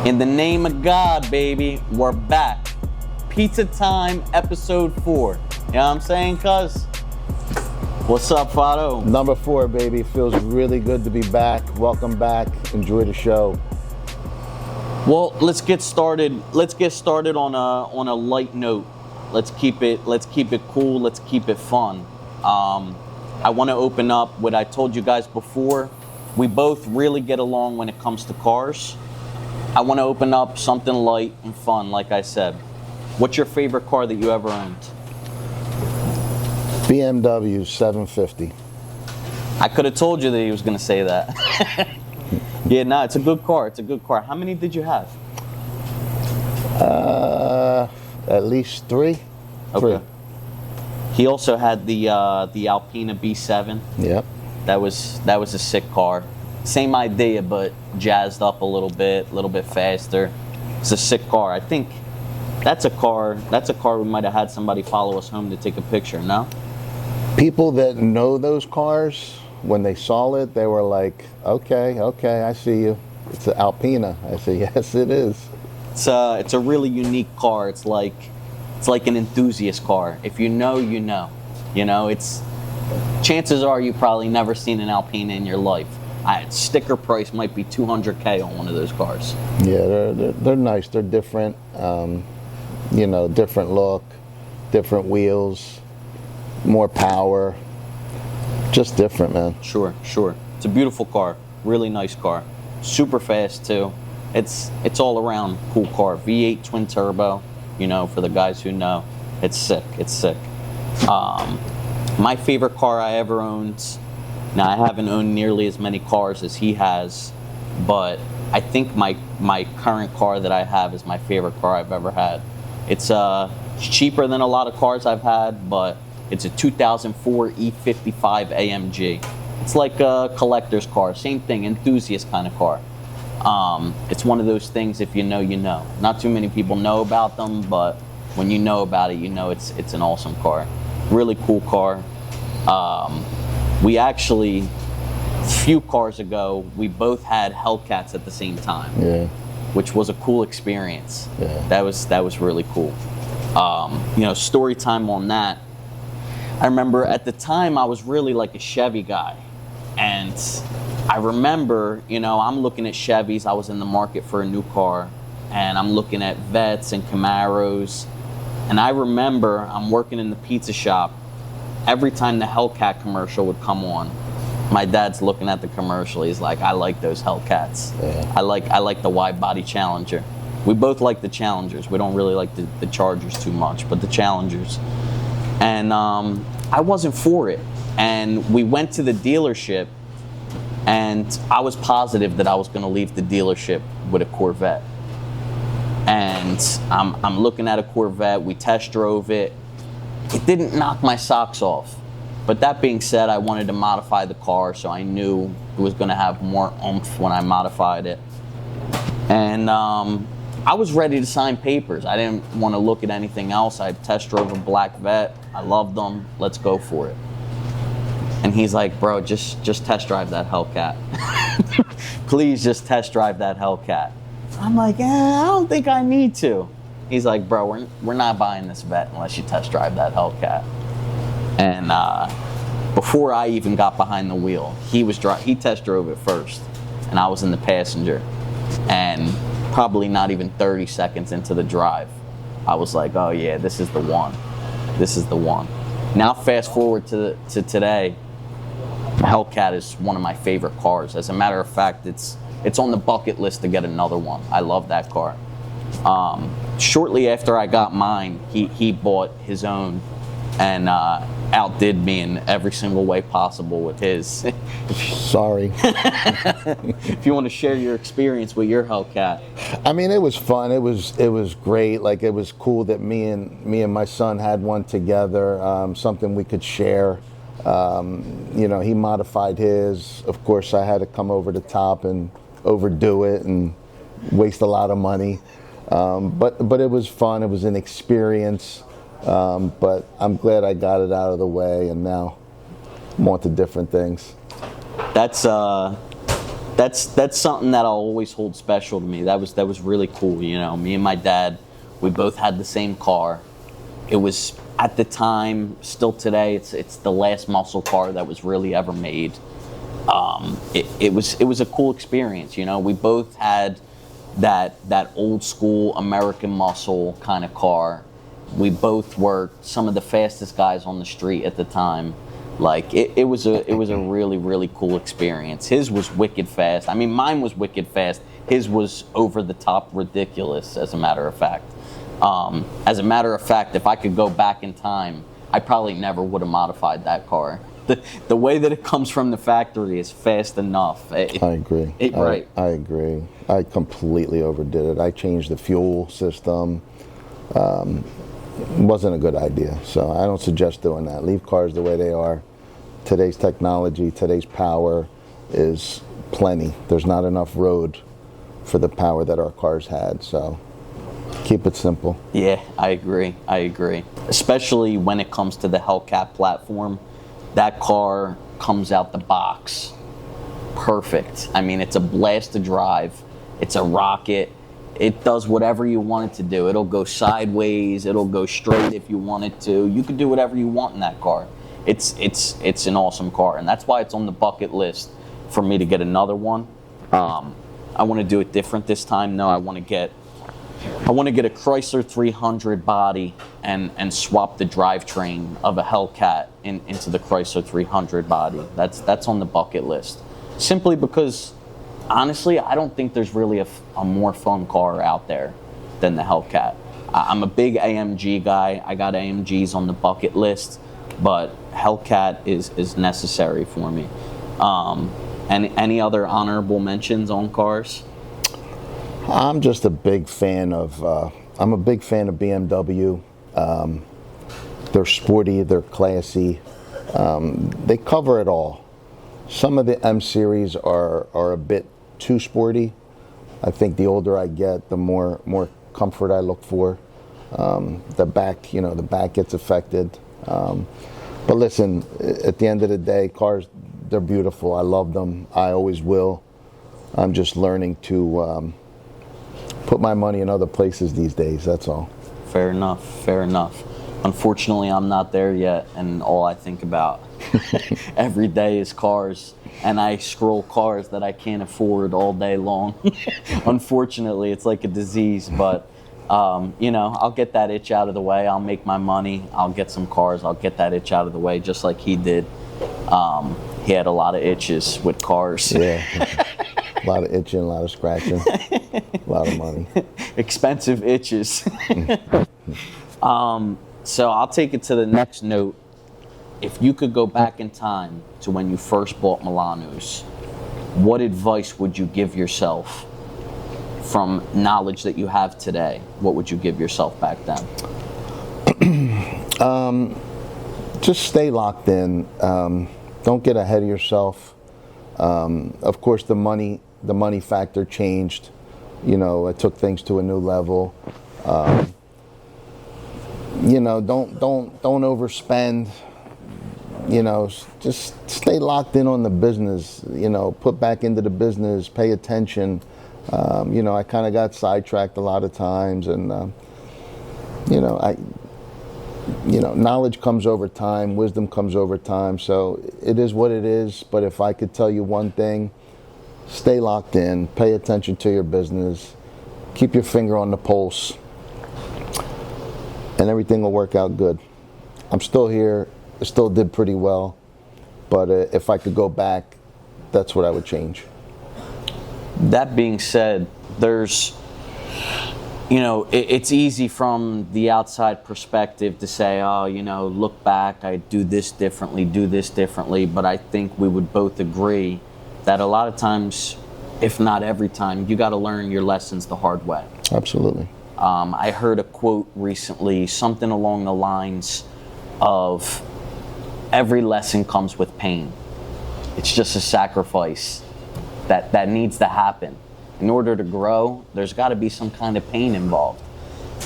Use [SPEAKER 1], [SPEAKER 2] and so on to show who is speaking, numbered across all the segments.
[SPEAKER 1] In the name of God, baby, we're back. Pizza Time, episode 4. You know what I'm saying, cuz? What's up, Faro?
[SPEAKER 2] Number 4, baby. Feels really good to be back. Welcome back. Enjoy the show.
[SPEAKER 1] Well, let's get started. Let's get started on a light note. Let's keep it cool. Let's keep it fun. I want to open up what I told you guys before. We both really get along when it comes to cars. I want to open up something light and fun, like I said. What's your favorite car that you ever owned?
[SPEAKER 2] BMW 750.
[SPEAKER 1] I could have told you that he was going to say that. Yeah, no, it's a good car. It's a good car. How many did you have?
[SPEAKER 2] At least 3.
[SPEAKER 1] Okay.
[SPEAKER 2] 3.
[SPEAKER 1] He also had the Alpina B7.
[SPEAKER 2] Yep.
[SPEAKER 1] That was a sick car. Same idea, but jazzed up a little bit faster. It's a sick car. I think that's a car we might have had somebody follow us home to take a picture, no?
[SPEAKER 2] People that know those cars, when they saw it, they were like, okay, I see you. It's an Alpina. I said, yes, it is.
[SPEAKER 1] It's a really unique car. It's like an enthusiast car. If you know, you know. You know, it's chances are you probably never seen an Alpina in your life. Sticker price might be $200K on one of those cars.
[SPEAKER 2] Yeah, they're nice. They're different. Different look, different wheels, more power. Just different, man.
[SPEAKER 1] Sure. It's a beautiful car. Really nice car. Super fast too. It's all around cool car. V8 twin turbo. You know, for the guys who know, it's sick. My favorite car I ever owned. Now, I haven't owned nearly as many cars as he has, but I think my current car that I have is my favorite car I've ever had. It's cheaper than a lot of cars I've had, but it's a 2004 E55 AMG. It's like a collector's car, same thing, enthusiast kind of car. It's one of those things, if you know, you know. Not too many people know about them, but when you know about it, you know it's an awesome car. Really cool car. We actually, a few cars ago, we both had Hellcats at the same time.
[SPEAKER 2] Yeah.
[SPEAKER 1] Which was a cool experience.
[SPEAKER 2] Yeah.
[SPEAKER 1] That was really cool. Story time on that. I remember at the time I was really like a Chevy guy. And I remember, I'm looking at Chevys. I was in the market for a new car. And I'm looking at Vettes and Camaros. And I remember I'm working in the pizza shop. Every time the Hellcat commercial would come on, my dad's looking at the commercial. He's like, I like those Hellcats. Yeah. I like the wide body Challenger. We both like the Challengers. We don't really like the Chargers too much, but the Challengers. And I wasn't for it. And we went to the dealership, and I was positive that I was going to leave the dealership with a Corvette. And I'm looking at a Corvette. We test drove it. It didn't knock my socks off. But that being said, I wanted to modify the car, so I knew it was going to have more oomph when I modified it. And I was ready to sign papers. I didn't want to look at anything else. I test drove a black Vette. I loved them. Let's go for it. And he's like, bro, just test drive that Hellcat. Please just test drive that Hellcat. I'm like, I don't think I need to. He's like, bro, we're not buying this Vette unless you test drive that Hellcat. And before I even got behind the wheel, he test drove it first, and I was in the passenger. And probably not even 30 seconds into the drive, I was like, oh yeah, this is the one. This is the one. Now fast forward to today, Hellcat is one of my favorite cars. As a matter of fact, it's on the bucket list to get another one. I love that car. Shortly after I got mine, he bought his own and outdid me in every single way possible with his.
[SPEAKER 2] Sorry.
[SPEAKER 1] If you want to share your experience with your Hellcat.
[SPEAKER 2] I mean, it was fun. It was great. Like, it was cool that me and my son had one together. Something we could share. He modified his. Of course, I had to come over the top and overdo it and waste a lot of money. But it was fun. It was an experience. But I'm glad I got it out of the way, and now I'm on to different things.
[SPEAKER 1] That's that's something that I'll always hold special to me. That was really cool. You know, me and my dad, we both had the same car. It was at the time, still today, it's the last muscle car that was really ever made. It was a cool experience. You know, we both had that old school American muscle kind of car. We both were some of the fastest guys on the street at the time. Like it was a really, really cool experience. His was wicked fast. I mean, mine was wicked fast. His was over the top ridiculous, as a matter of fact. If I could go back in time, I probably never would have modified that car. The way that it comes from the factory is fast enough.
[SPEAKER 2] I agree.
[SPEAKER 1] Right.
[SPEAKER 2] I agree. I completely overdid it. I changed the fuel system. Wasn't a good idea. So I don't suggest doing that. Leave cars the way they are. Today's technology, today's power is plenty. There's not enough road for the power that our cars had. So keep it simple.
[SPEAKER 1] Yeah, I agree. Especially when it comes to the Hellcat platform. That car comes out the box perfect. I mean, it's a blast to drive. It's a rocket. It does whatever you want it to do. It'll go sideways. It'll go straight if you want it to. You can do whatever you want in that car. It's an awesome car, and that's why it's on the bucket list for me to get another one. I want to do it different this time. No, I want to get a Chrysler 300 body and swap the drivetrain of a Hellcat into the Chrysler 300 body. That's on the bucket list. Simply because, honestly, I don't think there's really a more fun car out there than the Hellcat. I'm a big AMG guy. I got AMGs on the bucket list, but Hellcat is necessary for me. Any other honorable mentions on cars?
[SPEAKER 2] I'm just a big fan of BMW. They're sporty, they're classy. They cover it all. Some of the M series are a bit too sporty. I think the older I get, the more comfort I look for. The back gets affected. But listen, at the end of the day, cars, they're beautiful. I love them. I always will. I'm just learning to put my money in other places these days, that's all.
[SPEAKER 1] Fair enough. Unfortunately, I'm not there yet, and all I think about every day is cars, and I scroll cars that I can't afford all day long. Unfortunately, it's like a disease, but I'll get that itch out of the way. I'll make my money. I'll get some cars. I'll get that itch out of the way, just like he did. He had a lot of itches with cars.
[SPEAKER 2] Yeah. A lot of itching, a lot of scratching, a lot of money.
[SPEAKER 1] Expensive itches. So I'll take it to the next note. If you could go back in time to when you first bought Milanos, what advice would you give yourself from knowledge that you have today? What would you give yourself back then?
[SPEAKER 2] Just stay locked in. Don't get ahead of yourself. Of course, the money factor changed. It took things to a new level. Don't overspend. Just stay locked in on the business. Put back into the business. Pay attention. I kind of got sidetracked a lot of times, and knowledge comes over time, wisdom comes over time. So it is what it is. But if I could tell you one thing, stay locked in, pay attention to your business, keep your finger on the pulse, and everything will work out good. I'm still here. I still did pretty well. But if I could go back, that's what I would change.
[SPEAKER 1] That being said, it's easy from the outside perspective to say, look back, I do this differently. But I think we would both agree that a lot of times, if not every time, you got to learn your lessons the hard way.
[SPEAKER 2] Absolutely.
[SPEAKER 1] I heard a quote recently, something along the lines of, every lesson comes with pain. It's just a sacrifice that needs to happen. In order to grow, there's got to be some kind of pain involved.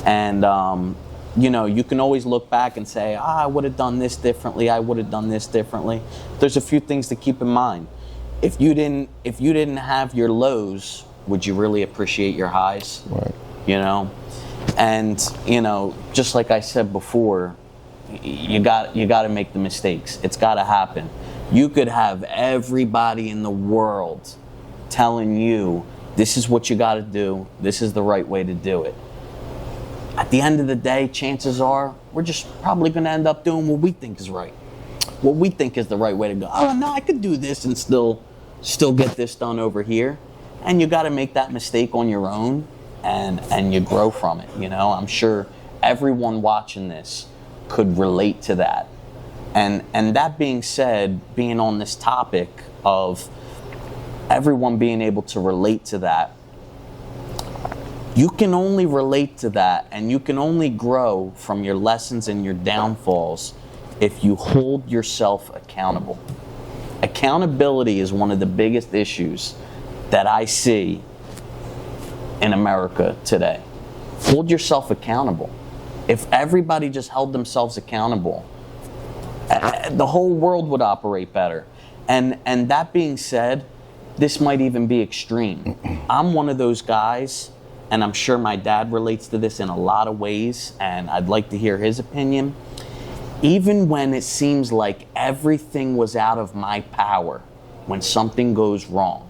[SPEAKER 1] And, you can always look back and say, I would have done this differently. There's a few things to keep in mind. if you didn't have your lows, would you really appreciate your highs?
[SPEAKER 2] Right.
[SPEAKER 1] You know, and just like I said before, you got to make the mistakes. It's got to happen. You could have everybody in the world telling you this is what you got to do, this is the right way to do it. At the end of the day, chances are we're just probably going to end up doing what we think is right, what we think is the right way to go. Oh no, I could do this and still get this done over here. And you got to make that mistake on your own, and you grow from it. I'm sure everyone watching this could relate to that. And that being said, being on this topic of everyone being able to relate to that, you can only relate to that and you can only grow from your lessons and your downfalls if you hold yourself accountable. Accountability is one of the biggest issues that I see in America today. Hold yourself accountable. If everybody just held themselves accountable, the whole world would operate better. And that being said, this might even be extreme. I'm one of those guys, and I'm sure my dad relates to this in a lot of ways, and I'd like to hear his opinion. Even when it seems like everything was out of my power, when something goes wrong,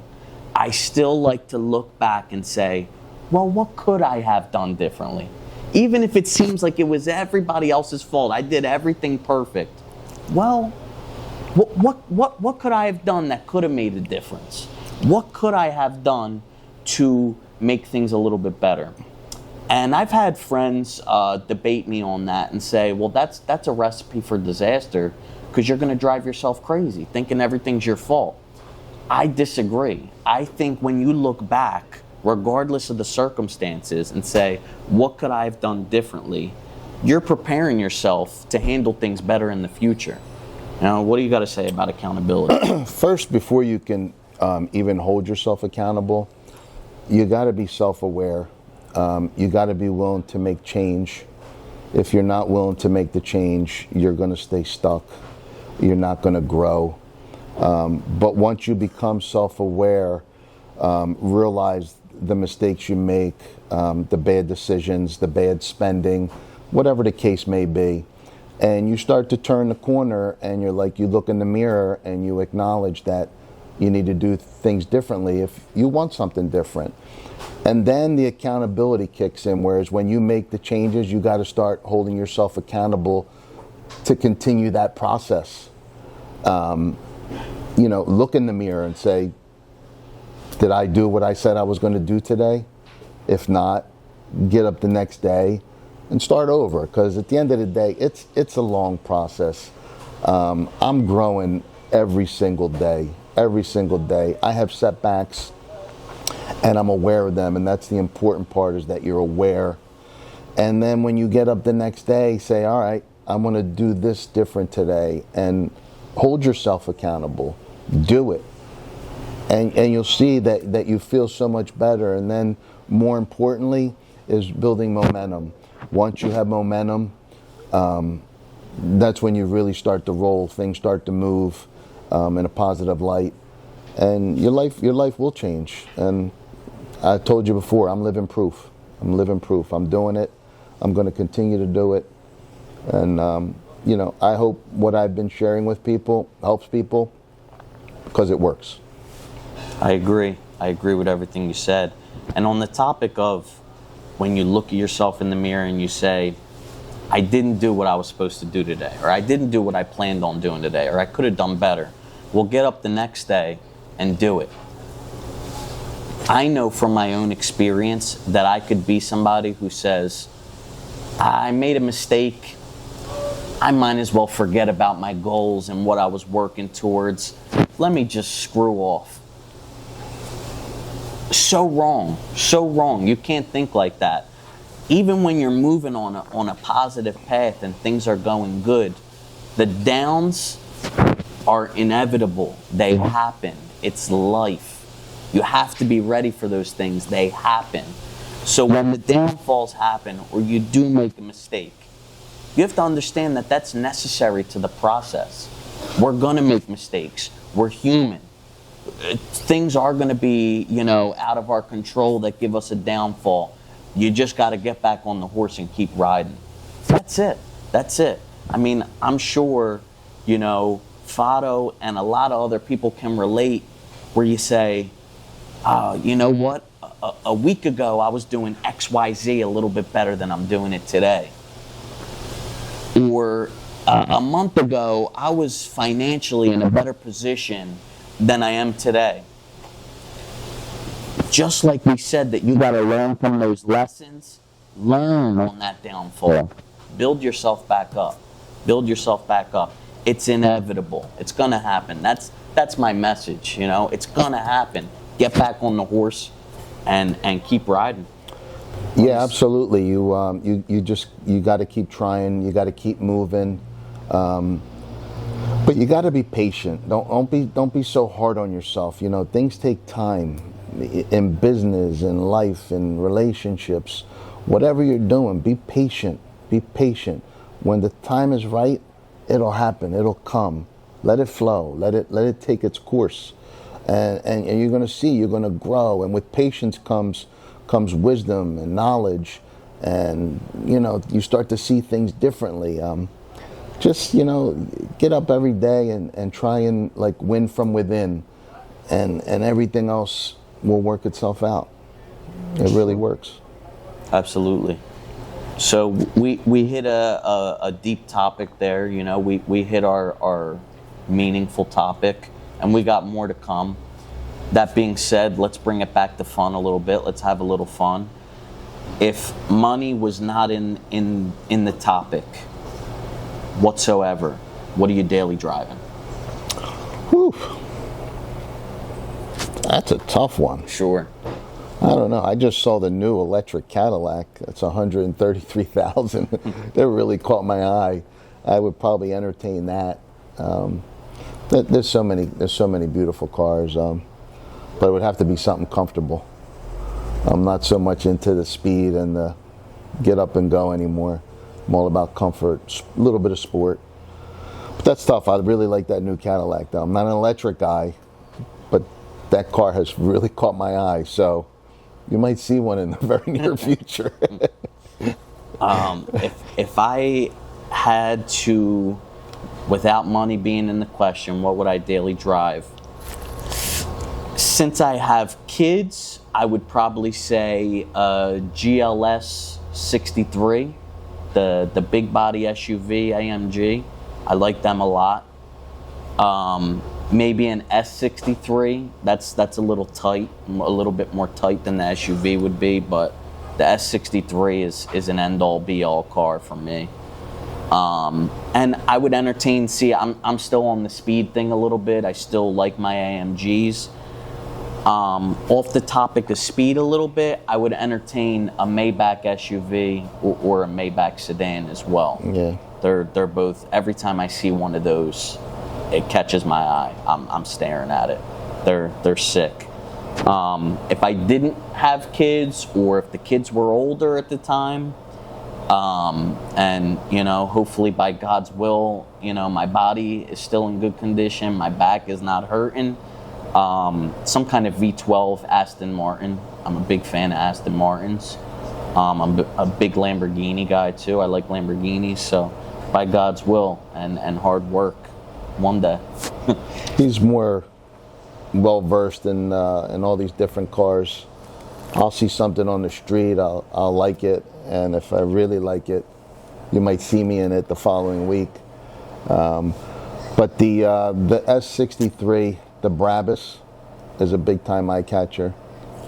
[SPEAKER 1] I still like to look back and say, well, what could I have done differently? Even if it seems like it was everybody else's fault, I did everything perfect. Well, what could I have done that could have made a difference? What could I have done to make things a little bit better? And I've had friends debate me on that and say, well, that's a recipe for disaster because you're going to drive yourself crazy thinking everything's your fault. I disagree. I think when you look back, regardless of the circumstances, and say, what could I have done differently? You're preparing yourself to handle things better in the future. Now, what do you got to say about accountability?
[SPEAKER 2] First, before you can even hold yourself accountable, you got to be self-aware. You got to be willing to make change. If you're not willing to make the change, you're going to stay stuck. You're not going to grow. But once you become self-aware, realize the mistakes you make, the bad decisions, the bad spending, whatever the case may be, and you start to turn the corner and you look in the mirror and you acknowledge that you need to do things differently if you want something different. And then the accountability kicks in, whereas when you make the changes, you got to start holding yourself accountable to continue that process. Look in the mirror and say, did I do what I said I was going to do today? If not, get up the next day and start over, because at the end of the day, it's a long process. I'm growing every single day. I have setbacks and I'm aware of them, and that's the important part, is that you're aware. And then when you get up the next day, say, all right, I'm going to do this different today, and hold yourself accountable. Do it. And you'll see that you feel so much better. And then more importantly is building momentum. Once you have momentum, that's when you really start to roll. Things start to move in a positive light, and your life will change. And I told you before, I'm living proof. I'm doing it. I'm going to continue to do it. And I hope what I've been sharing with people helps people, because it works.
[SPEAKER 1] I agree with everything you said. And on the topic of when you look at yourself in the mirror and you say, I didn't do what I was supposed to do today, or I didn't do what I planned on doing today, or I could have done better. Well, get up the next day and do it. I know from my own experience that I could be somebody who says, I made a mistake. I might as well forget about my goals and what I was working towards. Let me just screw off. So wrong. You can't think like that. Even when you're moving on a positive path and things are going good, the downs are inevitable. They happen. It's life. You have to be ready for those things. They happen. So when the downfalls happen, or you do make a mistake, you have to understand that that's necessary to the process. We're going to make mistakes. We're human. things are going to be, you know, out of our control that give us a downfall. You just got to get back on the horse and keep riding. That's it. That's it. I mean, I'm sure, you know, Faro and a lot of other people can relate where you say, you know what? A week ago, I was doing XYZ a little bit better than I'm doing it today. Or a month ago, I was financially in a better position than I am today. Just like we said that you got to learn from those lessons, learn on that downfall. Build yourself back up. Build yourself back up. It's inevitable. It's going to happen. That's my message, you know. It's going to happen. Get back on the horse and keep riding.
[SPEAKER 2] Yeah, absolutely. You got to keep trying. You got to keep moving. But you got to be patient. Don't be so hard on yourself. You know, things take time in business, in life, in relationships. Whatever you're doing, be patient. Be patient. When the time is right, it'll happen. It'll come. Let it flow. Let it take its course. And you're going to see. You're going to grow. And with patience comes wisdom and knowledge. And you know, you start to see things differently. Just, you know, get up every day and try and like win from within, and everything else will work itself out. It really works.
[SPEAKER 1] Absolutely. So we hit a deep topic there. You know, we hit our meaningful topic, and we got more to come. That being said, let's bring it back to fun a little bit. Let's have a little fun. If money was not in the topic whatsoever, what are you daily driving?
[SPEAKER 2] Whew. That's a tough one.
[SPEAKER 1] Sure.
[SPEAKER 2] I don't know. I just saw the new electric Cadillac. It's $133,000. That really caught my eye. I would probably entertain that. There's so many beautiful cars, but it would have to be something comfortable. I'm not so much into the speed and the get up and go anymore. I'm all about comfort, a little bit of sport. But that's tough. I really like that new Cadillac, though. I'm not an electric guy, but that car has really caught my eye. So you might see one in the very near future.
[SPEAKER 1] If I had to, without money being in the question, what would I daily drive? Since I have kids, I would probably say a GLS 63. The big body SUV AMG. I like them a lot. Maybe an S63. That's a little tight, a little bit more tight than the SUV would be, but the S63 is an end-all be-all car for me. And I would entertain. See, I'm still on the speed thing a little bit. I still like my AMGs. Off the topic of speed a little bit, I would entertain a Maybach SUV or a Maybach sedan as well.
[SPEAKER 2] Yeah.
[SPEAKER 1] They're both, every time I see one of those, it catches my eye. I'm staring at it. They're sick. If I didn't have kids, or if the kids were older at the time, and you know, hopefully by God's will, you know, my body is still in good condition, my back is not hurting, some kind of V12 Aston Martin. I'm a big fan of Aston Martins. I'm a big Lamborghini guy too. I like Lamborghinis, so by God's will and hard work, one day.
[SPEAKER 2] He's more well versed in all these different cars. I'll see something on the street, I'll like it, and if I really like it, you might see me in it the following week. But the S63, the Brabus, is a big time eye catcher.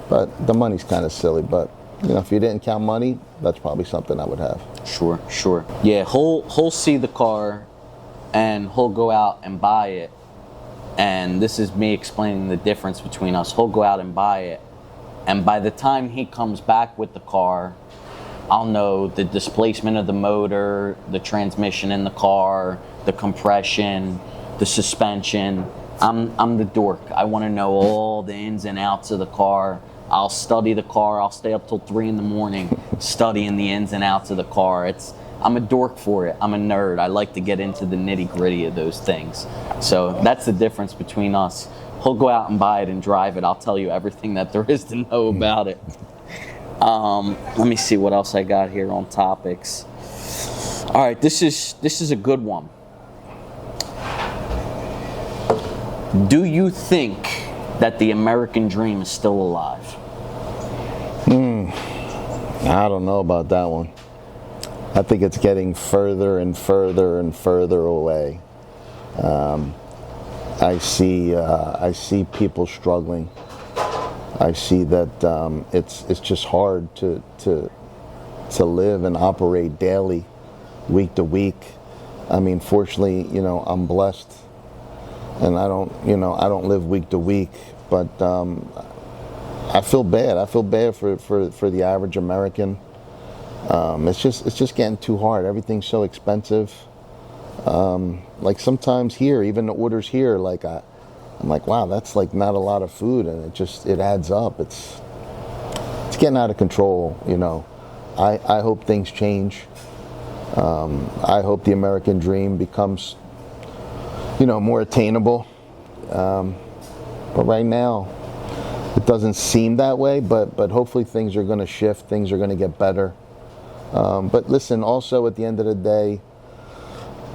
[SPEAKER 2] But the money's kind of silly. But you know, if you didn't count money, that's probably something I would have.
[SPEAKER 1] Sure. Yeah, he'll see the car, and he'll go out and buy it. And this is me explaining the difference between us. He'll go out and buy it, and by the time he comes back with the car, I'll know the displacement of the motor, the transmission in the car, the compression, the suspension. I'm the dork. I want to know all the ins and outs of the car. I'll study the car. I'll stay up till 3 a.m. studying the ins and outs of the car. I'm a dork for it. I'm a nerd. I like to get into the nitty gritty of those things. So that's the difference between us. He'll go out and buy it and drive it. I'll tell you everything that there is to know about it. Let me see what else I got here on topics. All right, this is a good one. Do you think that the American dream is still alive?
[SPEAKER 2] I don't know about that one. I think it's getting further and further and further away. I see people struggling. I see that it's just hard to live and operate daily, week to week. I mean, fortunately, I'm blessed, and I don't live week to week. But I feel bad. I feel bad for the average American. It's just getting too hard. Everything's so expensive. Like sometimes here, even the orders here, like I'm like, wow, that's like not a lot of food, and it adds up. It's getting out of control. I hope things change. I hope the American dream becomes, more attainable. But right now, it doesn't seem that way. But hopefully things are going to shift. Things are going to get better. But listen, also at the end of the day,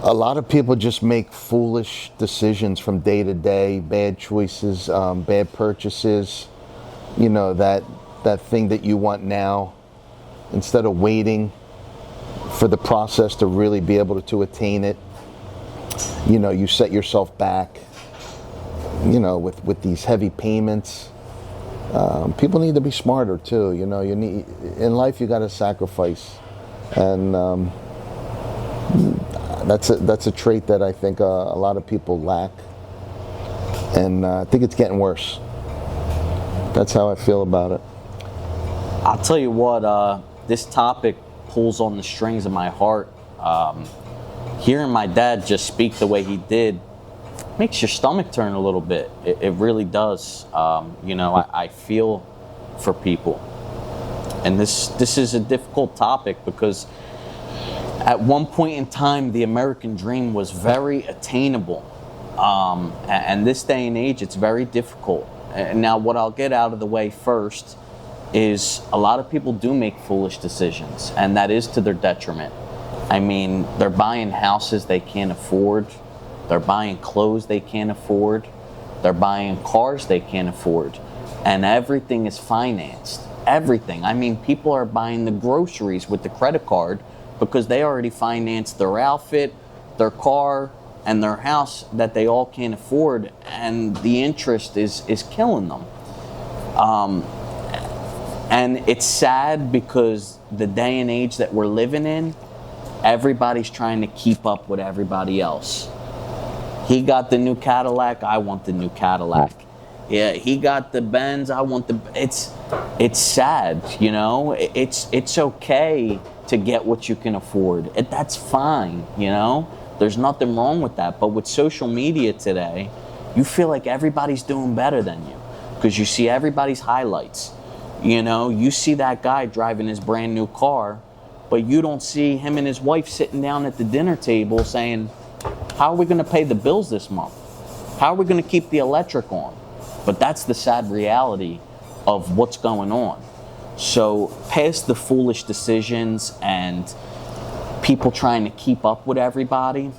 [SPEAKER 2] a lot of people just make foolish decisions from day to day, bad choices, bad purchases, that thing that you want now, instead of waiting for the process to really be able to attain it. You set yourself back, with these heavy payments. People need to be smarter too. In life you got to sacrifice, and that's a trait that I think a lot of people lack, and I think it's getting worse. That's how I feel about it.
[SPEAKER 1] I'll tell you what, this topic pulls on the strings of my heart. Hearing my dad just speak the way he did makes your stomach turn a little bit. It really does. I feel for people, and this is a difficult topic because at one point in time, the American dream was very attainable. And this day and age, it's very difficult. And now what I'll get out of the way first is a lot of people do make foolish decisions, and that is to their detriment. I mean, they're buying houses they can't afford. They're buying clothes they can't afford. They're buying cars they can't afford. And everything is financed. Everything. I mean, people are buying the groceries with the credit card because they already financed their outfit, their car, and their house that they all can't afford, and the interest is killing them. And it's sad because the day and age that we're living in, everybody's trying to keep up with everybody else. He got the new Cadillac, I want the new Cadillac. Yeah, he got the Benz, I want the... It's sad, It's okay to get what you can afford. That's fine, There's nothing wrong with that. But with social media today, you feel like everybody's doing better than you because you see everybody's highlights. You see that guy driving his brand new car, but you don't see him and his wife sitting down at the dinner table saying, how are we going to pay the bills this month? How are we going to keep the electric on? But that's the sad reality of what's going on. So past the foolish decisions and people trying to keep up with everybody,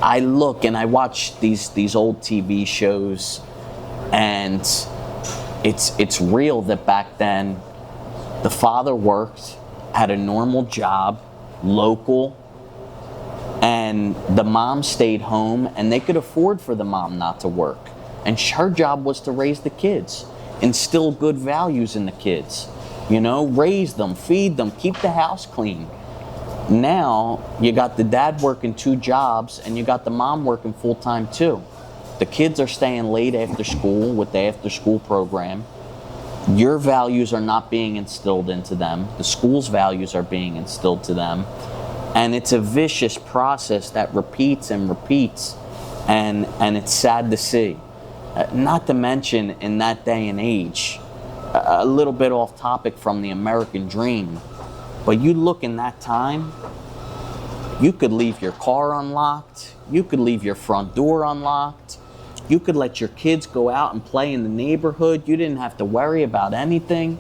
[SPEAKER 1] I look and I watch these old TV shows, and it's real that back then the father worked, had a normal job, local, and the mom stayed home, and they could afford for the mom not to work. And her job was to raise the kids, instill good values in the kids, raise them, feed them, keep the house clean. Now, you got the dad working 2 jobs, and you got the mom working full-time too. The kids are staying late after school with the after-school program. Your values are not being instilled into them. The school's values are being instilled to them. And it's a vicious process that repeats and repeats, and it's sad to see. Not to mention, in that day and age, a little bit off topic from the American dream, But you look in that time, you could leave your car unlocked, you could leave your front door unlocked, you could let your kids go out and play in the neighborhood, you didn't have to worry about anything.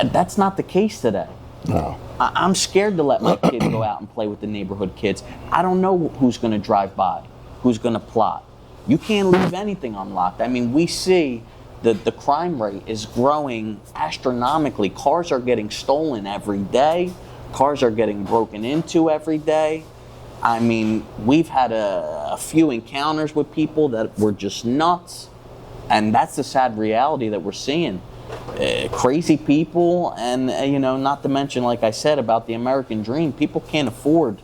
[SPEAKER 1] That's not the case today.
[SPEAKER 2] No.
[SPEAKER 1] I'm scared to let my kids go out and play with the neighborhood kids. I don't know who's going to drive by, who's going to plot. You can't leave anything unlocked. I mean, we see that the crime rate is growing astronomically. Cars are getting stolen every day. Cars are getting broken into every day. I mean, we've had a few encounters with people that were just nuts. And that's the sad reality that we're seeing. Crazy people, and not to mention, like I said, about the American dream, people can't afford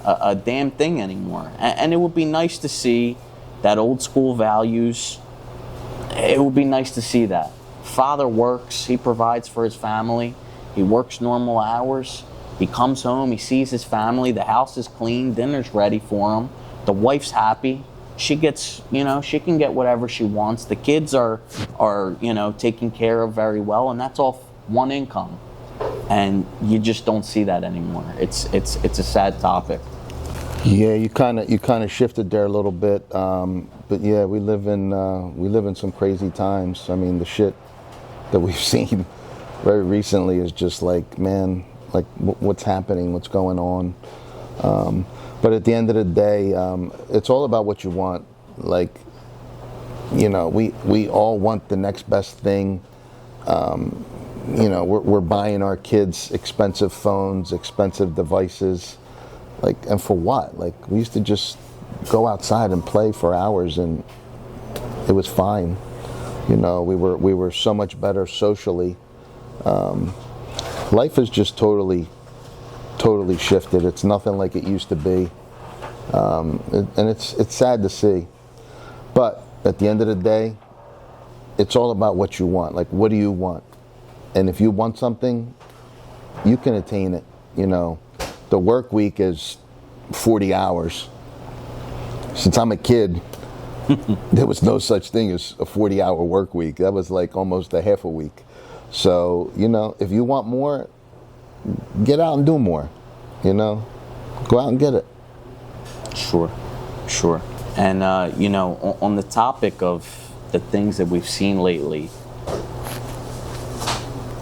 [SPEAKER 1] a damn thing anymore. And it would be nice to see that old school values. It would be nice to see that. Father works, he provides for his family, he works normal hours, he comes home, he sees his family, the house is clean, dinner's ready for him, the wife's happy. She gets, she can get whatever she wants. The kids are taken care of very well, and that's off one income. And you just don't see that anymore. It's a sad topic.
[SPEAKER 2] Yeah, you kind of shifted there a little bit, but yeah, we live in some crazy times. I mean, the shit that we've seen very recently is just like, man, like what's happening, what's going on. But at the end of the day, it's all about what you want. Like, we all want the next best thing. We're buying our kids expensive phones, expensive devices. Like, and for what? Like, we used to just go outside and play for hours, and it was fine. We were so much better socially. Life is just totally shifted. It's nothing like it used to be, and it's sad to see. But at the end of the day, it's all about what you want. Like, what do you want? And if you want something, you can attain it. The work week is 40 hours. Since I'm a kid, there was no such thing as a 40-hour work week. That was like almost a half a week. So, if you want more, get out and do more. Go out and get it.
[SPEAKER 1] Sure. And, on the topic of the things that we've seen lately,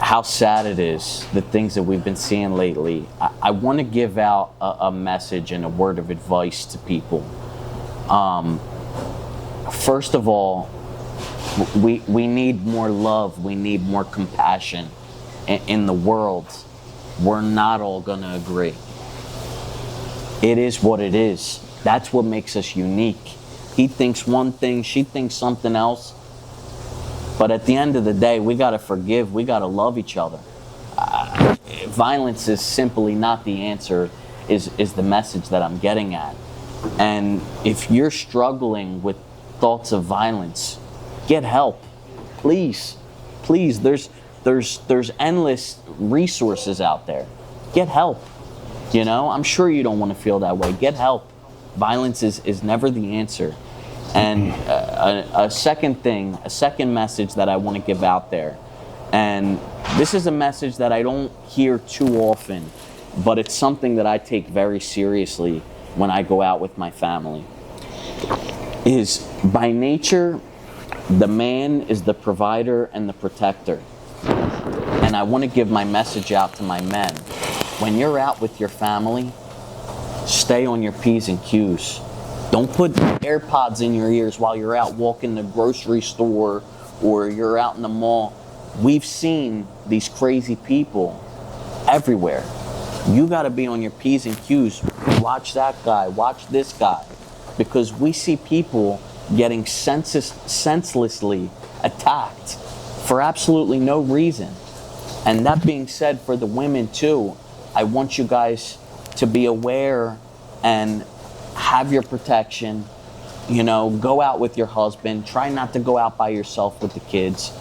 [SPEAKER 1] how sad it is, the things that we've been seeing lately, I want to give out a message and a word of advice to people. First of all, we need more love, we need more compassion in the world. We're not all going to agree. It is what it is. That's what makes us unique. He thinks one thing, she thinks something else. But at the end of the day, we got to forgive. We got to love each other. Violence is simply not the answer, is the message that I'm getting at. And if you're struggling with thoughts of violence, get help. Please. There's endless resources out there. Get help. I'm sure you don't want to feel that way. Get help. Violence is never the answer. And a second message that I want to give out there, and this is a message that I don't hear too often, but it's something that I take very seriously when I go out with my family, is by nature, the man is the provider and the protector. And I want to give my message out to my men. When you're out with your family, stay on your P's and Q's. Don't put AirPods in your ears while you're out walking the grocery store or you're out in the mall. We've seen these crazy people everywhere. You got to be on your P's and Q's. Watch that guy, watch this guy. Because we see people getting senselessly attacked for absolutely no reason. And that being said, for the women too, I want you guys to be aware and have your protection. Go out with your husband. Try not to go out by yourself with the kids,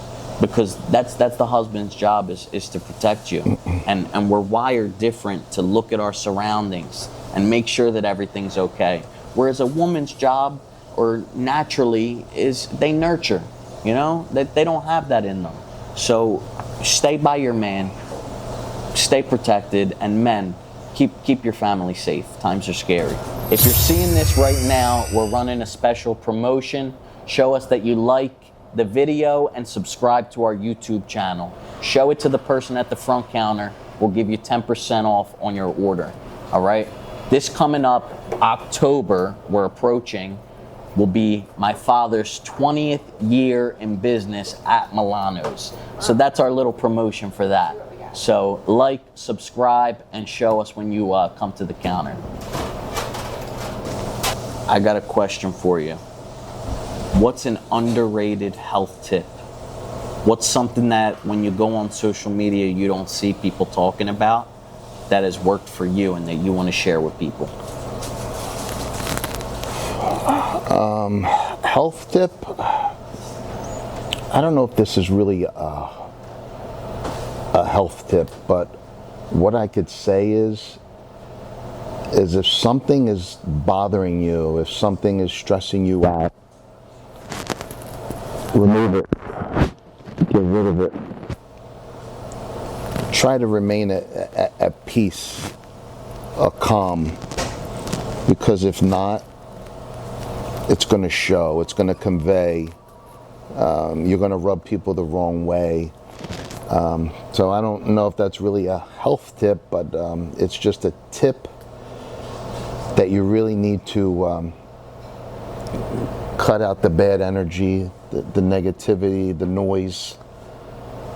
[SPEAKER 1] because that's the husband's job is to protect you. And we're wired different to look at our surroundings and make sure that everything's okay. Whereas a woman's job, or naturally, is they nurture. That they don't have that in them. So stay by your man. stay protected, and men, keep your family safe. Times are scary. If you're seeing this right now, we're running a special promotion. Show us that you like the video and subscribe to our YouTube channel. Show it to the person at the front counter. We'll give you 10% off on your order. All right? This coming up October, we're approaching, will be my father's 20th year in business at Milano's. So that's our little promotion for that. So like, subscribe, and show us when you come to the counter. I got a question for you. What's an underrated health tip? What's something that when you go on social media you don't see people talking about that has worked for you and that you want to share with people?
[SPEAKER 2] Health tip? I don't know if this is really a health tip, but what I could say is if something is bothering you, if something is stressing you out, remove it. Get rid of it. Try to remain at peace, calm, because if not, it's going to show, it's going to convey, you're going to rub people the wrong way. So I don't know if that's really a health tip, but it's just a tip that you really need to cut out the bad energy, the negativity, the noise,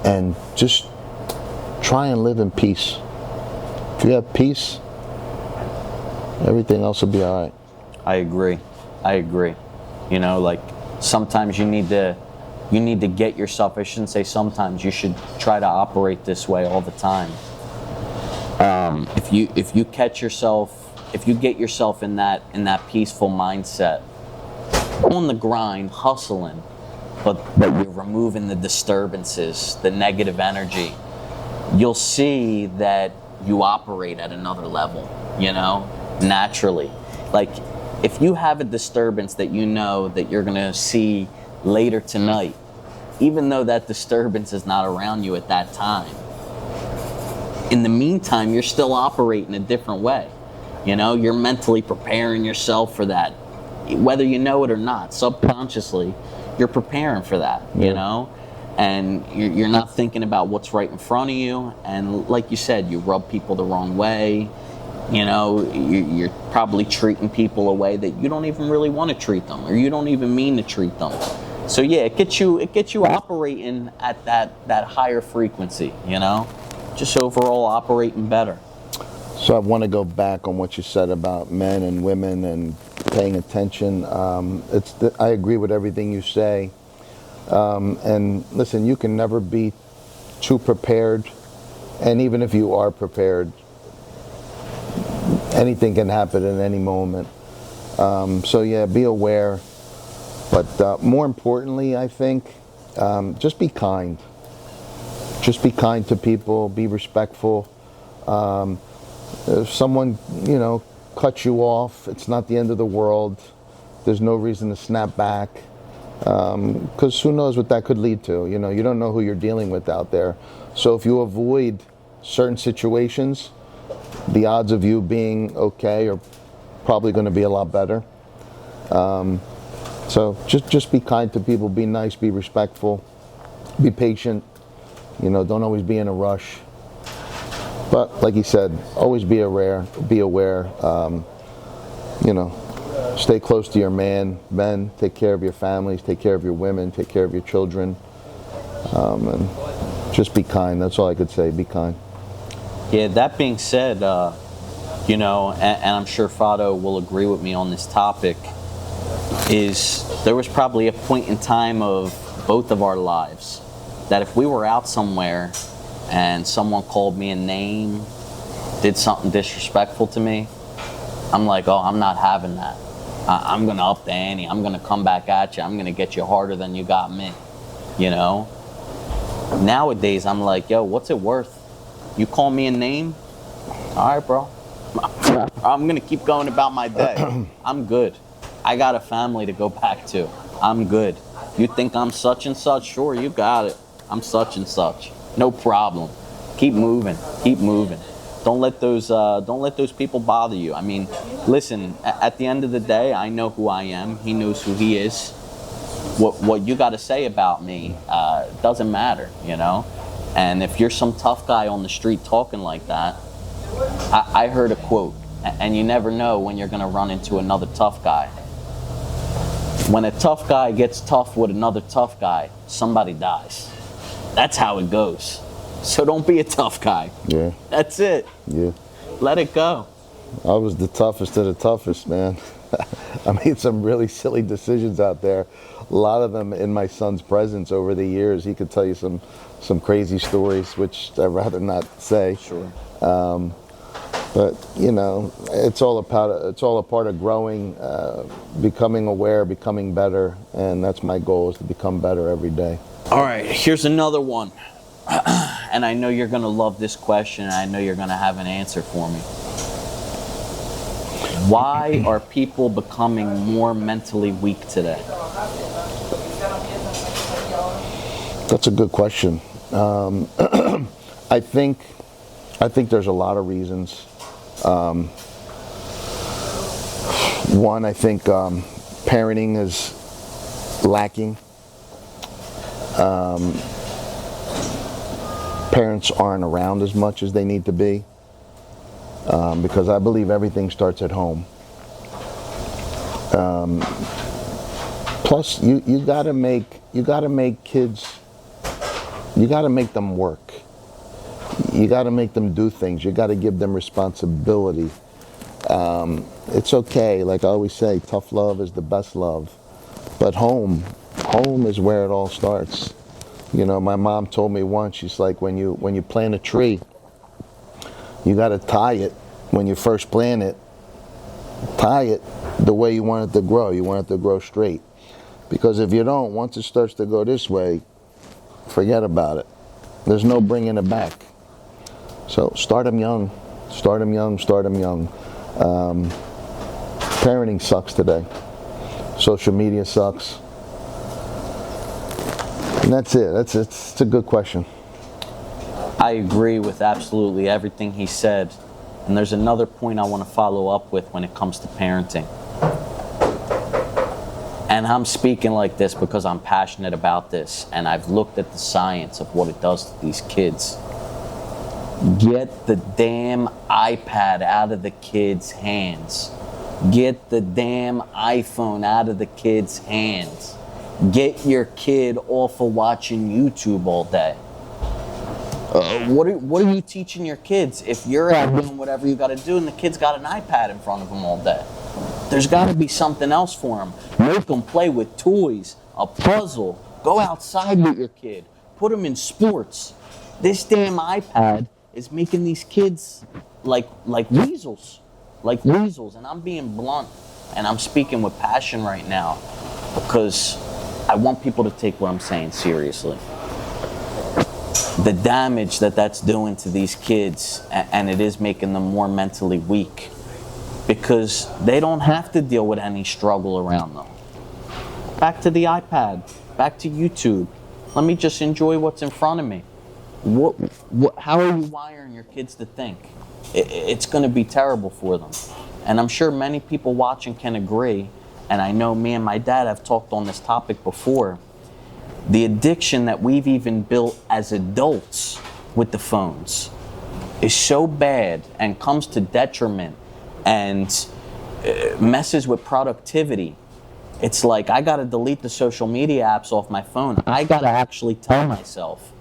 [SPEAKER 2] and just try and live in peace. If you have peace, everything else will be all right.
[SPEAKER 1] I agree. You know, like sometimes you need to get yourself, I shouldn't say sometimes, you should try to operate this way all the time. If you get yourself in that peaceful mindset, on the grind, hustling, but you're removing the disturbances, the negative energy, you'll see that you operate at another level, you know, naturally. Like, if you have a disturbance that you know that you're gonna see later tonight, even though that disturbance is not around you at that time, in the meantime, you're still operating a different way. You know, you're mentally preparing yourself for that. Whether you know it or not, subconsciously, you're preparing for that, you know? And you're not thinking about what's right in front of you. And like you said, you rub people the wrong way. You know, you're probably treating people a way that you don't even really want to treat them, or you don't even mean to treat them. So yeah, it gets you operating at that higher frequency, you know? Just overall operating better.
[SPEAKER 2] So I want to go back on what you said about men and women and paying attention. I agree with everything you say. And listen, you can never be too prepared. And even if you are prepared, anything can happen at any moment. So yeah, be aware. But more importantly, I think, just be kind. Just be kind to people. Be respectful. If someone, you know, cuts you off, it's not the end of the world. There's no reason to snap back. Because who knows what that could lead to. You know, you don't know who you're dealing with out there. So if you avoid certain situations, the odds of you being okay are probably going to be a lot better. So just be kind to people, be nice, be respectful, be patient. You know, don't always be in a rush. But like you said, always be aware. You know, stay close to your men, take care of your families, take care of your women, take care of your children, and just be kind. That's all I could say. Be kind.
[SPEAKER 1] Yeah. That being said, you know, and I'm sure Faro will agree with me on this topic, is there was probably a point in time of both of our lives that if we were out somewhere and someone called me a name, did something disrespectful to me, I'm like, oh, I'm not having that. I'm going to up the ante. I'm going to come back at you. I'm going to get you harder than you got me, you know? Nowadays, I'm like, yo, what's it worth? You call me a name? All right, bro. I'm going to keep going about my day. I'm good. I got a family to go back to. I'm good. You think I'm such and such? Sure, you got it. I'm such and such. No problem. Keep moving. Keep moving. Don't let those people bother you. I mean, listen. At the end of the day, I know who I am. He knows who he is. What you got to say about me doesn't matter, you know. And if you're some tough guy on the street talking like that, I heard a quote, and you never know when you're gonna run into another tough guy. When a tough guy gets tough with another tough guy, somebody dies. That's how it goes. So don't be a tough guy.
[SPEAKER 2] Yeah.
[SPEAKER 1] That's it.
[SPEAKER 2] Yeah.
[SPEAKER 1] Let it go.
[SPEAKER 2] I was the toughest of the toughest, man. I made some really silly decisions out there. A lot of them in my son's presence over the years. He could tell you some crazy stories, which I'd rather not say.
[SPEAKER 1] Sure.
[SPEAKER 2] But you know, it's all a part of growing, becoming aware, becoming better, and that's my goal, is to become better every day.
[SPEAKER 1] All right, here's another one. And I know you're going to love this question, and I know you're going to have an answer for me. Why are people becoming more mentally weak today?
[SPEAKER 2] That's a good question. I think there's a lot of reasons. One, I think parenting is lacking. Parents aren't around as much as they need to be, because I believe everything starts at home. Plus, you gotta make kids. You gotta make them work. You gotta make them do things. You gotta give them responsibility. It's okay, like I always say, tough love is the best love. But home is where it all starts. You know, my mom told me once, she's like, when you plant a tree, you got to tie it when you first plant it. Tie it the way you want it to grow. You want it to grow straight. Because if you don't, once it starts to go this way, forget about it. There's no bringing it back. So start them young. Start them young. Start them young. Parenting sucks today. Social media sucks. And that's it. It's a good question.
[SPEAKER 1] I agree with absolutely everything he said. And there's another point I want to follow up with when it comes to parenting. And I'm speaking like this because I'm passionate about this, and I've looked at the science of what it does to these kids. Get the damn iPad out of the kids' hands. Get the damn iPhone out of the kids' hands. Get your kid off of watching YouTube all day. What are you teaching your kids if you're out doing whatever you got to do and the kid's got an iPad in front of them all day? There's got to be something else for them. Make them play with toys, a puzzle. Go outside with your kid. Put them in sports. This damn iPad is making these kids like weasels. Like weasels. And I'm being blunt. And I'm speaking with passion right now because I want people to take what I'm saying seriously. The damage that's doing to these kids, and it is making them more mentally weak because they don't have to deal with any struggle around them. Back to the iPad, back to YouTube. Let me just enjoy what's in front of me. How are you wiring your kids to think? It's going to be terrible for them. And I'm sure many people watching can agree, and I know me and my dad have talked on this topic before. The addiction that we've even built as adults with the phones is so bad and comes to detriment and messes with productivity. It's like I gotta delete the social media apps off my phone. I gotta actually tell myself,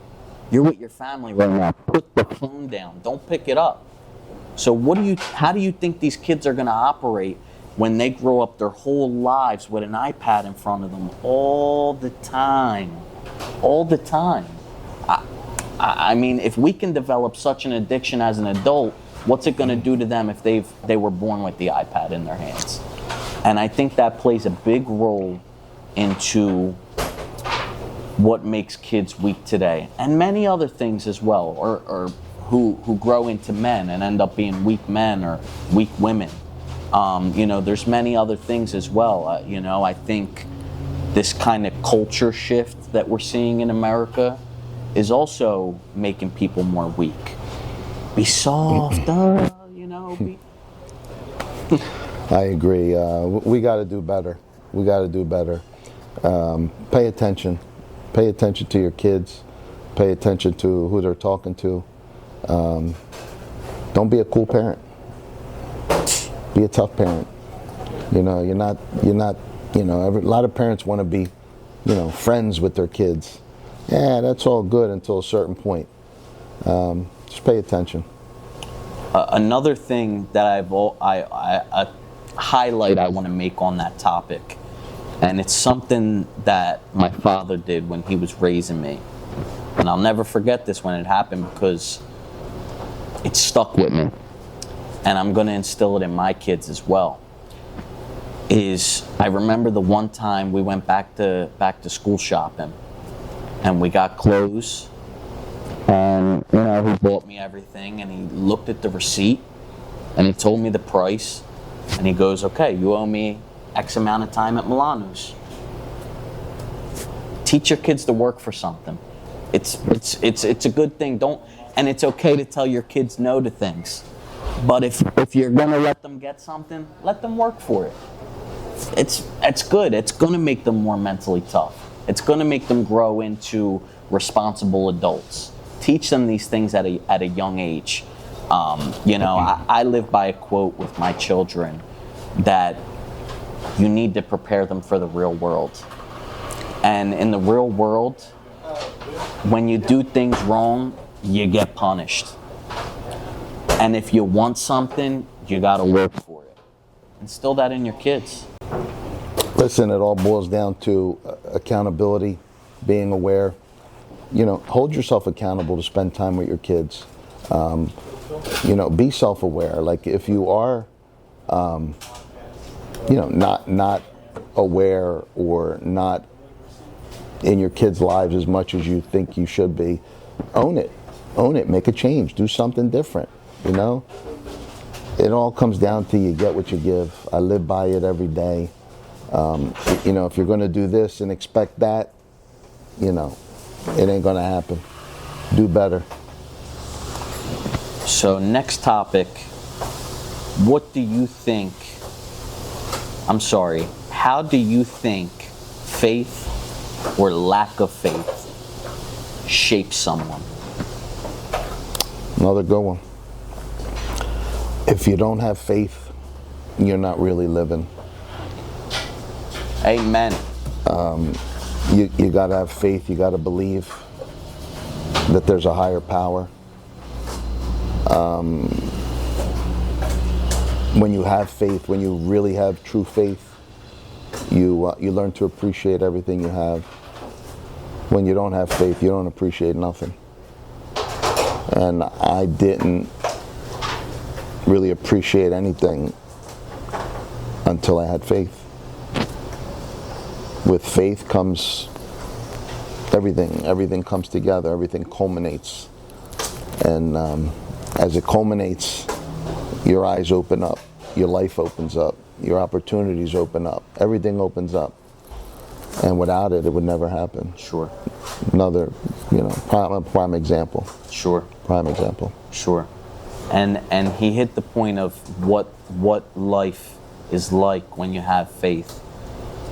[SPEAKER 1] you're with your family right now, put the phone down, don't pick it up. So how do you think these kids are gonna operate when they grow up their whole lives with an iPad in front of them all the time? All the time. I mean, if we can develop such an addiction as an adult, what's it going to do to them if they were born with the iPad in their hands? And I think that plays a big role into what makes kids weak today, and many other things as well, or who grow into men and end up being weak men or weak women. There's many other things as well. I think this kind of culture shift that we're seeing in America is also making people more weak. Be soft, be.
[SPEAKER 2] I agree. We got to do better. We got to do better. Pay attention. Pay attention to your kids. Pay attention to who they're talking to. Don't be a cool parent. Be a tough parent. You're not. A lot of parents want to be, friends with their kids. Yeah, that's all good until a certain point. Just pay attention.
[SPEAKER 1] Another thing that a highlight I want to make on that topic, and it's something that my father did when he was raising me, and I'll never forget this when it happened because it stuck with me, and I'm going to instill it in my kids as well. I remember the one time we went back to school shopping, and we got clothes. And, he bought me everything, and he looked at the receipt, and he told me the price, and he goes, okay, you owe me X amount of time at Milano's. Teach your kids to work for something. It's a good thing. And it's okay to tell your kids no to things. But if you're going to let them get something, let them work for it. It's good. It's going to make them more mentally tough. It's going to make them grow into responsible adults. Teach them these things at a young age. I live by a quote with my children that you need to prepare them for the real world. And in the real world, when you do things wrong, you get punished. And if you want something, you got to work for it. Instill that in your kids.
[SPEAKER 2] Listen, it all boils down to accountability, being aware. Hold yourself accountable to spend time with your kids. Be self-aware. Like if you are, not aware or not in your kids' lives as much as you think you should be, own it. Make a change. Do something different. It all comes down to you get what you give. I live by it every day. If you're going to do this and expect that, it ain't going to happen. Do better.
[SPEAKER 1] So next topic, how do you think faith or lack of faith shapes someone?
[SPEAKER 2] Another good one. If you don't have faith, you're not really living.
[SPEAKER 1] Amen.
[SPEAKER 2] You got to have faith. You got to believe that there's a higher power. When you have faith, when you really have true faith, you learn to appreciate everything you have. When you don't have faith, you don't appreciate nothing. And I didn't really appreciate anything until I had faith. With faith comes everything. Everything comes together. Everything culminates. And as it culminates, your eyes open up. Your life opens up. Your opportunities open up. Everything opens up. And without it, it would never happen.
[SPEAKER 1] Sure.
[SPEAKER 2] Another, prime example.
[SPEAKER 1] Sure.
[SPEAKER 2] Prime example.
[SPEAKER 1] Sure. And he hit the point of what life is like when you have faith.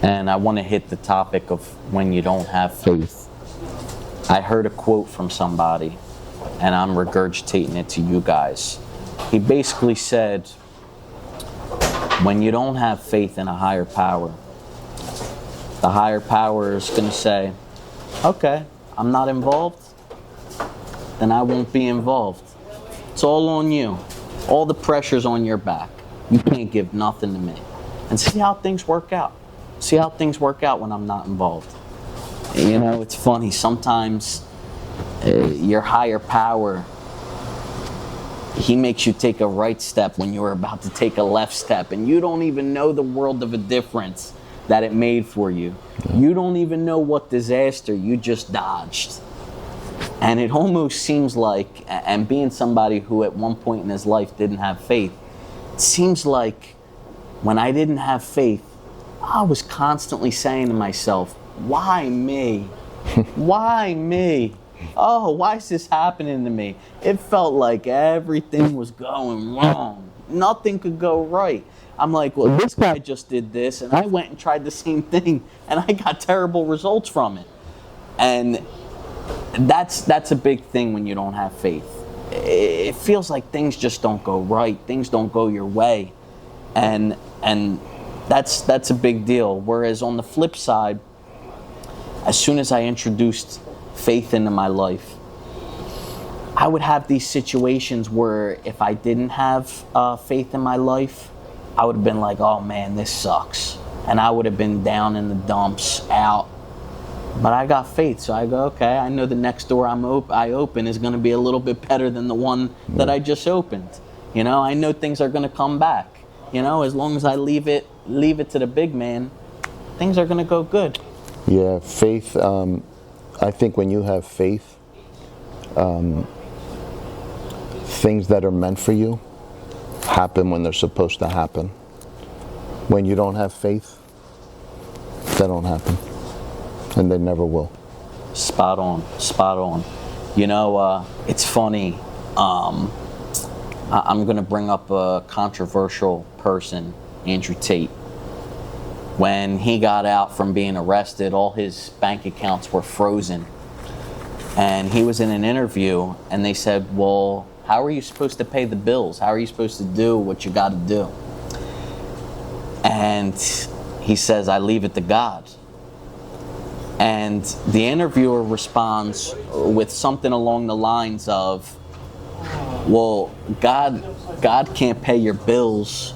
[SPEAKER 1] And I want to hit the topic of when you don't have faith. I heard a quote from somebody, and I'm regurgitating it to you guys. He basically said, when you don't have faith in a higher power, the higher power is going to say, okay, I'm not involved, then I won't be involved. It's all on you. All the pressure's on your back. You can't give nothing to me. And see how things work out. See how things work out when I'm not involved. It's funny. Sometimes your higher power, he makes you take a right step when you're about to take a left step, and you don't even know the world of a difference that it made for you. You don't even know what disaster you just dodged. And it almost seems like, and being somebody who at one point in his life didn't have faith, it seems like when I didn't have faith, I was constantly saying to myself, why me? Why me? oh, why is this happening to me? It felt like everything was going wrong. Nothing could go right. I'm like, well, this guy just did this, and I went and tried the same thing, and I got terrible results from it. And that's a big thing when you don't have faith. It feels like things just don't go right. Things don't go your way. And that's a big deal. Whereas on the flip side, as soon as I introduced faith into my life, I would have these situations where if I didn't have faith in my life, I would have been like, oh man, this sucks. And I would have been down in the dumps, out. But I got faith, so I go, okay, I know the next door I open is going to be a little bit better than the one that I just opened. You know, I know things are going to come back. You know, as long as I leave it to the big man, things are going to go good.
[SPEAKER 2] Yeah, faith, I think when you have faith, things that are meant for you happen when they're supposed to happen. When you don't have faith, they don't happen. And they never will.
[SPEAKER 1] Spot on. You know, it's funny. I'm going to bring up a controversial person, Andrew Tate. When he got out from being arrested, all his bank accounts were frozen. And he was in an interview, and they said, well, how are you supposed to pay the bills? How are you supposed to do what you got to do? And he says, I leave it to God. And the interviewer responds with something along the lines of, well, God can't pay your bills.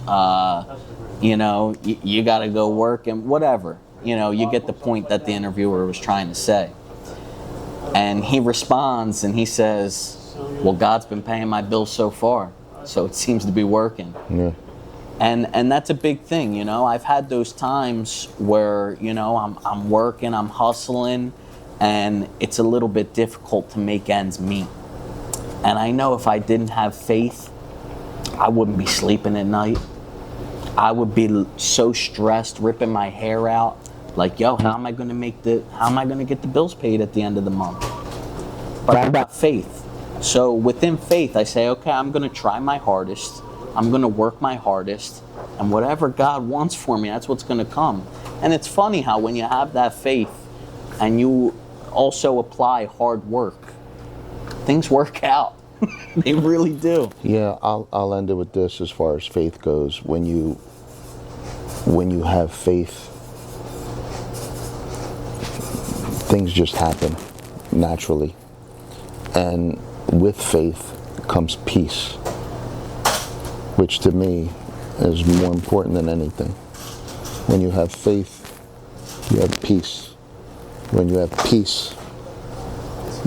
[SPEAKER 1] You know, you got to go work and whatever. You know, you get the point that the interviewer was trying to say. And he responds and he says, well, God's been paying my bills so far, so it seems to be working.
[SPEAKER 2] Yeah.
[SPEAKER 1] And that's a big thing, you know. I've had those times where, you know, I'm working, I'm hustling, and it's a little bit difficult to make ends meet. And I know if I didn't have faith, I wouldn't be sleeping at night. I would be so stressed, ripping my hair out, like, yo, how am I going to get the bills paid at the end of the month? But I've got faith. So within faith, I say, okay, I'm going to try my hardest. I'm going to work my hardest, and whatever God wants for me, that's what's going to come. And it's funny how when you have that faith and you also apply hard work, things work out. They really do.
[SPEAKER 2] Yeah, I'll end it with this as far as faith goes. When you have faith, things just happen naturally. And with faith comes peace, which to me is more important than anything. When you have faith, you have peace. When you have peace,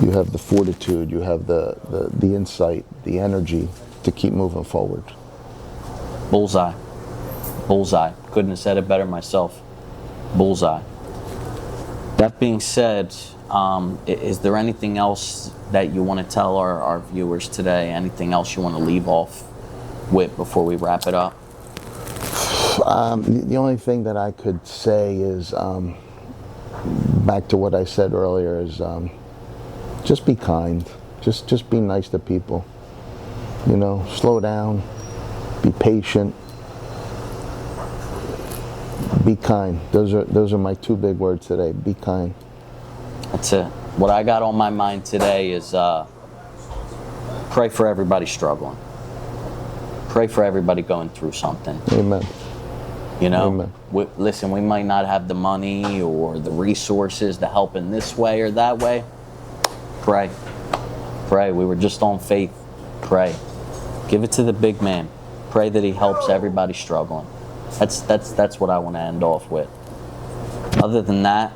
[SPEAKER 2] you have the fortitude, you have the insight, the energy to keep moving forward.
[SPEAKER 1] Bullseye. Couldn't have said it better myself. Bullseye. That being said, is there anything else that you want to tell our viewers today? Anything else you want to leave off with before we wrap it up?
[SPEAKER 2] The only thing that I could say is, back to what I said earlier, is just be kind. Just be nice to people. You know, slow down, be patient, be kind. Those are my two big words today. Be kind.
[SPEAKER 1] That's it. What I got on my mind today is pray for everybody struggling. Pray for everybody going through something.
[SPEAKER 2] Amen.
[SPEAKER 1] You know,
[SPEAKER 2] Amen.
[SPEAKER 1] Listen, we might not have the money or the resources to help in this way or that way. Pray. We were just on faith. Pray. Give it to the big man. Pray that he helps everybody struggling. That's what I want to end off with. Other than that,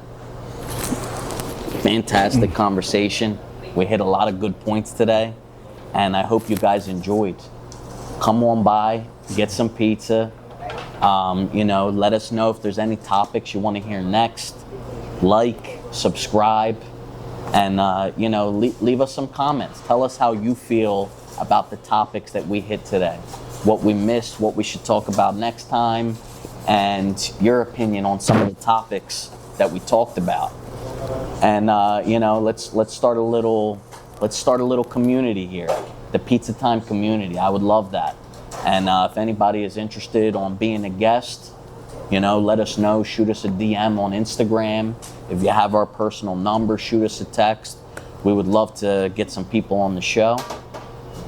[SPEAKER 1] fantastic conversation. We hit a lot of good points today, and I hope you guys enjoyed. Come on by, get some pizza. You know, let us know if there's any topics you want to hear next. Like, subscribe, and you know, leave us some comments. Tell us how you feel about the topics that we hit today. What we missed, what we should talk about next time, and your opinion on some of the topics that we talked about. And you know, let's start a little community here, the Pizza Time community. I would love that. And if anybody is interested on being a guest, you know, let us know. Shoot us a DM on Instagram. If you have our personal number, shoot us a text. We would love to get some people on the show.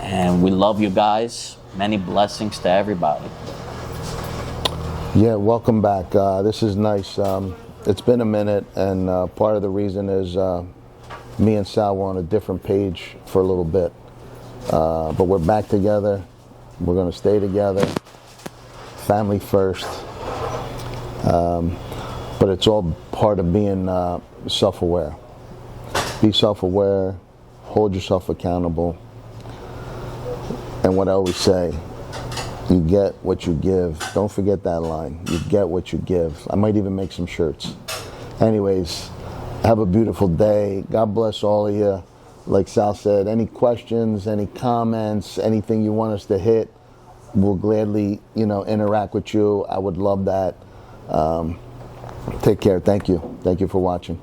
[SPEAKER 1] And we love you guys. Many blessings to everybody.
[SPEAKER 2] Yeah, welcome back. This is nice. It's been a minute, and part of the reason is me and Sal were on a different page for a little bit. But we're back together. We're going to stay together. Family first. But it's all part of being self-aware. Be self-aware. Hold yourself accountable. And what I always say, you get what you give. Don't forget that line. You get what you give. I might even make some shirts. Anyways, have a beautiful day. God bless all of you. Like Sal said, any questions, any comments, anything you want us to hit, we'll gladly, you know, interact with you. I would love that. Take care. Thank you. Thank you for watching.